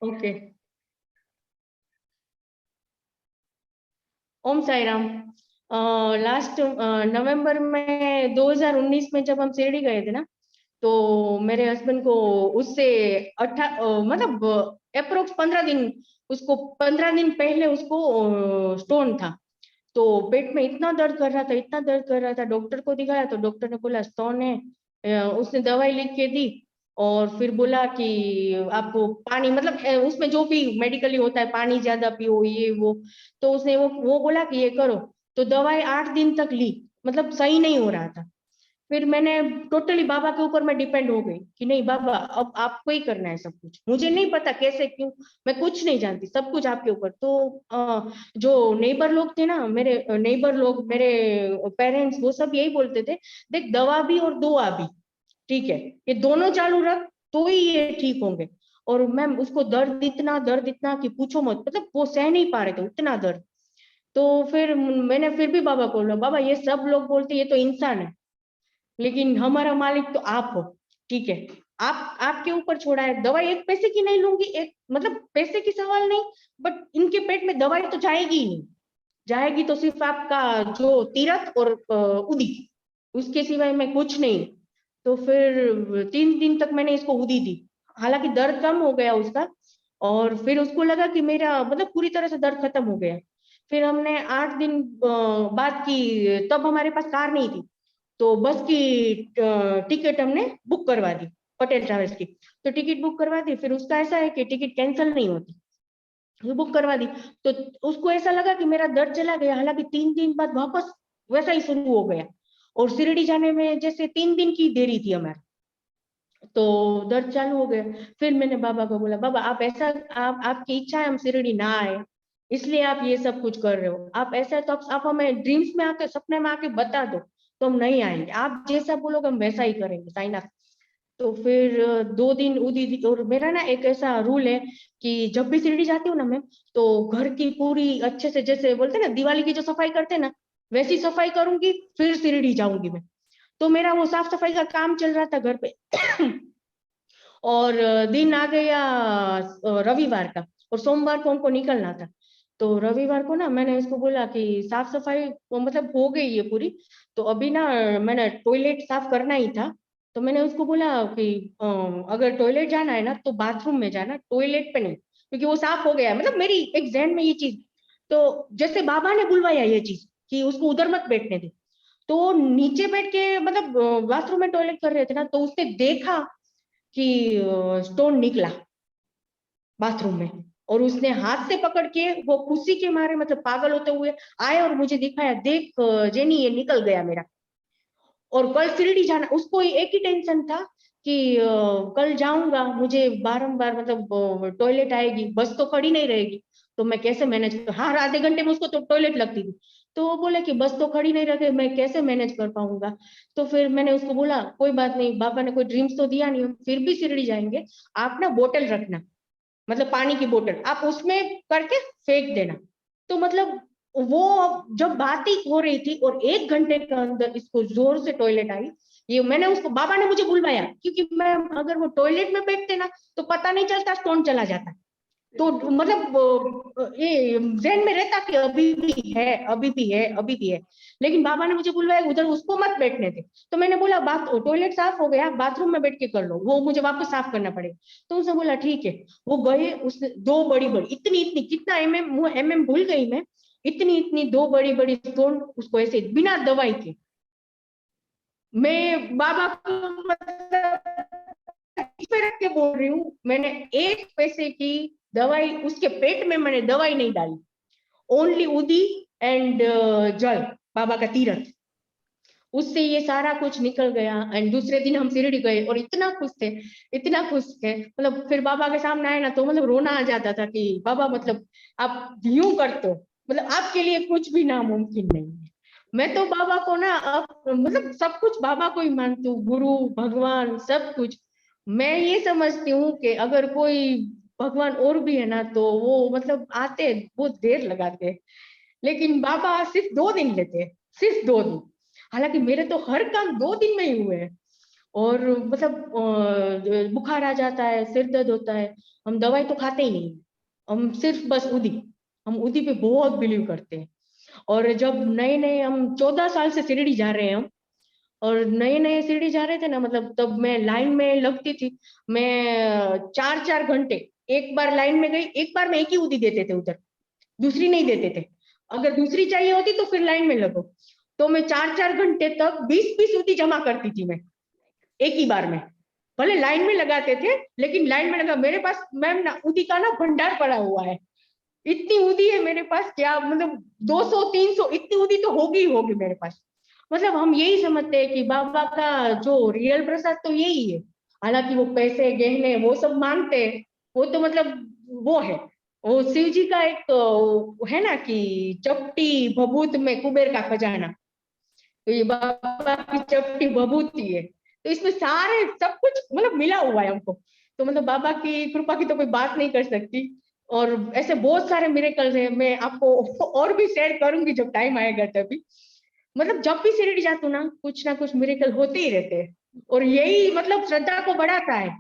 Okay. ओम Sai Ram. Last नवंबर में 2019 में जब हम शिरडी गए थे ना, तो मेरे हस्बैंड को उससे मतलब अप्रोक्स 15 दिन, उसको 15 दिन पहले उसको स्टोन था। तो पेट में इतना दर्द कर रहा था, इतना दर्द कर रहा था, डॉक्टर को दिखाया तो डॉक्टर ने बोला स्टोन है। उसने दवाई लिख के दी और फिर बोला कि आपको पानी मतलब उसमें जो भी मेडिकली होता है, पानी ज्यादा पियो ये वो। तो उसने वो बोला कि ये करो। तो दवाई 8 दिन तक ली, मतलब सही नहीं हो रहा था। फिर मैंने टोटली बाबा के ऊपर मैं डिपेंड हो गई कि नहीं बाबा, अब आपको ही करना है सब कुछ, मुझे नहीं पता कैसे क्यों, मैं कुछ नहीं जानती, सब कुछ आपके ऊपर। तो जो नेबर लोग थे ना, मेरे नेबर लोग, मेरे पेरेंट्स, वो सब यही बोलते थे, देख दवा भी और दुआ भी ठीक है, ये दोनों चालू रख तो ही ये ठीक होंगे। और मैम उसको दर्द इतना कि पूछो मत, मतलब वो सह नहीं पा रहे थे उतना दर्द। तो फिर मैंने फिर भी बाबा को बोला, बाबा ये सब लोग बोलते ये तो इंसान है, लेकिन हमारा मालिक तो आप हो, ठीक है, आप आपके ऊपर छोड़ा है। दवाई एक पैसे की नहीं लूंगी, एक मतलब पैसे की सवाल नहीं, बट इनके पेट में दवाई तो जाएगी ही नहीं। जाएगी तो सिर्फ आपका जो तीरथ और उदी, उसके सिवाय मैं कुछ नहीं। तो फिर 3 दिन तक मैंने इसको उदी दी, हालांकि दर्द कम हो गया उसका। और फिर उसको लगा कि मेरा मतलब पूरी तरह से दर्द खत्म हो गया। फिर हमने 8 दिन बाद की, तब हमारे पास कार नहीं थी, तो बस की टिकट हमने बुक करवा दी, पटेल ट्रैवल्स की। तो टिकट बुक करवा दी, फिर उसका ऐसा है कि टिकट कैंसिल नहीं होती, तो बुक करवा दी। तो उसको ऐसा लगा कि मेरा दर्द चला गया, हालांकि 3 दिन बाद वापस वैसा ही शुरू हो गया। और शिरडी जाने में जैसे 3 दिन की देरी थी हमारी, तो दर्द चालू हो गया। फिर मैंने बाबा को बोला, बाबा आप ऐसा, आप आपकी इच्छा है हम शिरडी ना आए, इसलिए आप ये सब कुछ कर रहे हो, आप ऐसा है तो आप हमें ड्रीम्स में आके, सपने में आके बता दो, तो हम नहीं आएंगे, आप जैसा बोलोगे हम वैसा ही करेंगे साइना। तो फिर 2 दिन उदी दी। और मेरा ना एक ऐसा रूल है कि जब भी शिरडी जाती हूँ ना मैं, तो घर की पूरी अच्छे से, जैसे बोलते हैं ना दिवाली की जो सफाई करते हैं ना, वैसी सफाई करूंगी, फिर शिरडी जाऊंगी मैं। तो मेरा वो साफ सफाई का काम चल रहा था घर पे। और दिन आ गया रविवार का, और सोमवार को हमको निकलना था। तो रविवार को ना मैंने इसको बोला कि साफ सफाई मतलब हो गई है पूरी, तो अभी ना मैंने टॉयलेट साफ करना ही था। तो मैंने उसको बोला कि अगर टॉयलेट जाना है ना तो बाथरूम में जाना, टॉयलेट पे नहीं, क्योंकि वो साफ हो गया है, मतलब मेरी एक जहन में ये चीज। तो जैसे बाबा ने बुलवाया ये चीज कि उसको उधर मत बैठने दे, तो नीचे बैठ के मतलब बाथरूम में टॉयलेट कर रहे थे ना, तो उसने देखा कि स्टोन निकला बाथरूम में। और उसने हाथ से पकड़ के, वो खुशी के मारे मतलब पागल होते हुए आए और मुझे दिखाया, देख जेनी ये निकल गया मेरा। और कल शिरडी जाना, उसको एक ही टेंशन था कि कल जाऊंगा, मुझे बारंबार मतलब टॉयलेट आएगी, बस तो खड़ी नहीं रहेगी, तो मैं कैसे मैनेज हर आधे घंटे में उसको तो टॉयलेट लगती थी। तो वो बोले कि बस तो खड़ी नहीं रखे, मैं कैसे मैनेज कर पाऊंगा। तो फिर मैंने उसको बोला कोई बात नहीं, बाबा ने कोई ड्रीम्स तो दिया नहीं, हम फिर भी शिरडी जाएंगे, आप ना बोतल रखना, मतलब पानी की बोतल आप उसमें करके फेंक देना। तो मतलब वो जब बात ही हो रही थी और 1 घंटे के अंदर इसको जोर से टॉयलेट आई। ये मैंने उसको, बाबा ने मुझे बुलवाया, क्योंकि मैं अगर वो टॉयलेट में बैठते ना तो पता नहीं चलता, स्टोन चला जाता। तो मतलब ये जहन में रहता कि अभी भी है, अभी भी है, अभी भी है। लेकिन बाबा ने मुझे बुलवाया उधर, उसको मत बैठने थे। तो मैंने बोला बात, टॉयलेट साफ हो गया, बाथरूम में बैठ के कर लो, वो मुझे वापस साफ करना पड़ेगा। तो उसने बोला ठीक है। वो गए, उसने दो बड़ी बड़ी इतनी इतनी, कितना एमएम भूल गई मैं, इतनी इतनी दो बड़ी बड़ी स्टोन उसको ऐसे बिना दवाई के। मैं बाबा को मतलब इस पे रख के बोल रही हूँ, मैंने एक पैसे की दवाई उसके पेट में मैंने दवाई नहीं डाली, ओनली उदी एंड जल, बाबा का तीरथ, उससे ये सारा कुछ निकल गया। एंड दूसरे दिन हम शिरडी गए और इतना खुश थे, इतना खुश थे, मतलब फिर बाबा के सामने आए ना तो मतलब रोना आ जाता था कि बाबा मतलब आप यूं करते हो, मतलब आपके लिए कुछ भी नामुमकिन नहीं है। मैं तो बाबा को ना अब मतलब सब कुछ बाबा को ही मानती हूँ, गुरु भगवान सब कुछ। मैं ये समझती हूँ कि अगर कोई भगवान और भी है ना तो वो मतलब आते बहुत देर लगाते हैं, लेकिन बाबा सिर्फ 2 दिन लेते हैं, सिर्फ 2 दिन। हालांकि मेरे तो हर काम 2 दिन में ही हुए हैं। और मतलब बुखार आ जाता है, सिर दर्द होता है, हम दवाई तो खाते ही नहीं, हम सिर्फ बस उदी, हम उदी पे बहुत बिलीव करते हैं। और जब नए नए हम 14 साल से शिरडी जा रहे हैं हम, और नए नए शिरडी जा रहे थे ना, मतलब तब मैं लाइन में लगती थी, मैं 4 4 घंटे, एक बार लाइन में गई, एक बार में एक ही उदी देते थे उधर, दूसरी नहीं देते थे, अगर दूसरी चाहिए होती तो फिर लाइन में लगो। तो मैं 4 4 घंटे तक 20 20 उदी जमा करती थी मैं एक ही बार में, भले लाइन में लगाते थे, लेकिन लाइन में लगा, मेरे पास मैम ना उदी का ना भंडार पड़ा हुआ है, इतनी उदी है मेरे पास, क्या मतलब 200 300 इतनी उदी तो होगी ही होगी मेरे पास। मतलब हम यही समझते हैं कि बाबा का जो रियल प्रसाद तो यही है, हालांकि वो पैसे गहने वो सब मांगते हैं, वो तो मतलब वो है, वो शिव जी का एक है ना कि चपटी भभूत में कुबेर का खजाना, तो ये बाबा की चपटी भभूति है, तो इसमें सारे सब कुछ मतलब मिला हुआ है हमको। तो मतलब बाबा की कृपा की तो कोई बात नहीं कर सकती। और ऐसे बहुत सारे मिरेकल्स हैं, मैं आपको और भी शेयर करूंगी जब टाइम आएगा तभी। मतलब जब भी शिरडी जाती हूँ ना कुछ मिरेकल होते ही रहते हैं, और यही मतलब श्रद्धा को बढ़ाता है।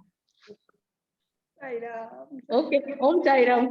साई राम। ओके, ओम साई राम।